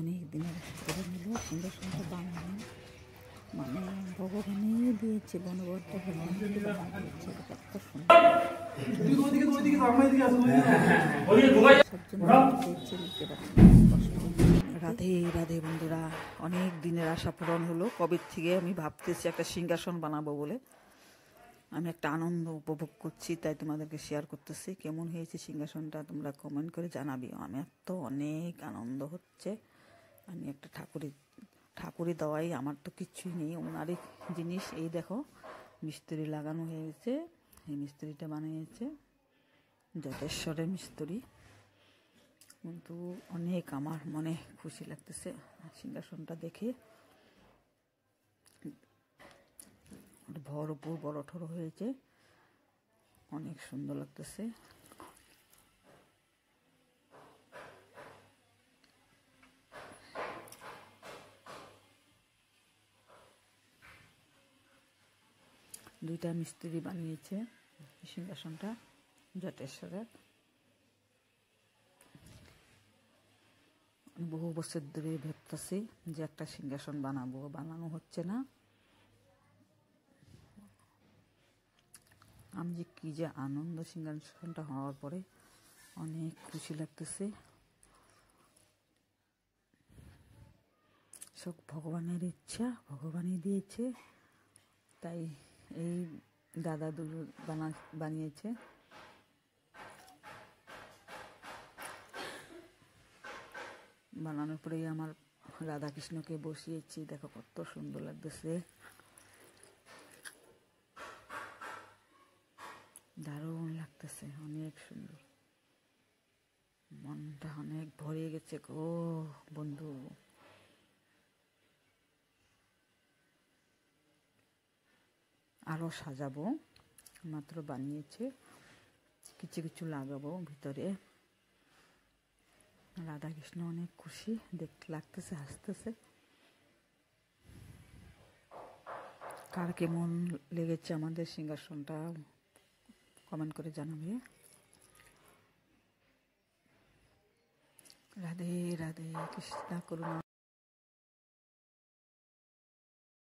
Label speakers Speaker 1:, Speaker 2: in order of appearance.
Speaker 1: অনেক দিনের করে নিল সুন্দর সুন্দর বানানো, মানে ভগবানই দিয়েছে, বনবদ্ধ ভগবান দিয়েছে, কত সুন্দর। রাধে রাধে বন্ধুরা, অনেক দিনের আশা পূরণ হলো। কবে থেকে আমি ভাবতেছি একটা সিংহাসন বানাবো বলে। আমি একটা আনন্দ উপভোগ করছি, তাই তোমাদেরকে শেয়ার করতেছি। কেমন হয়েছে সিংহাসনটা তোমরা কমেন্ট করে জানাবিও। আমার তো অনেক আনন্দ হচ্ছে। আমি একটা ঠাকুরের দেওয়াই, আমার তো কিচ্ছুই নেই, ওনারই জিনিস। এই দেখো মিস্ত্রি লাগানো হয়ে গেছে, এই মিস্ত্রিটা বানিয়েছে জটেশ্বরের মিস্ত্রি। কিন্তু অনেক আমার মনে খুশি লাগতেছে সিংহাসনটা দেখে। ভরপুর বড় ঠড়ো হয়েছে, অনেক সুন্দর লাগতেছে। দুইটা মিস্ত্রি বানিয়েছে সিংহাসনটা জটেশ্বরের। বহু বছর ধরে ভাবতেছি যে একটা সিংহাসন বানাবো, বানানো হচ্ছে না। আমি যে কি যে আনন্দ, সিংহাসনটা হওয়ার পরে অনেক খুশি লাগতেছে। সব ভগবানের ইচ্ছা, ভগবানই দিয়েছে। তাই এই দাদা বানিয়েছে। বানানোর পরেই আমার রাধাকৃষ্ণকে বসিয়েছি, দেখো কত সুন্দর লাগতেছে, দারুণ লাগতেছে, অনেক সুন্দর। মনটা অনেক ভরে গেছে গো বন্ধু। আরো সাজাবো, মাত্র বানিয়েছে, কিছু কিছু লাগাবো ভিতরে। রাধাকৃষ্ণ অনেক খুশি, দেখতে লাগতেছে, হাসতেছে। কার কেমন লেগেছে আমাদের সিংহাসনটা কমেন্ট করে জানাবে। রাধে রাধে, কৃষ্ণ করুণা।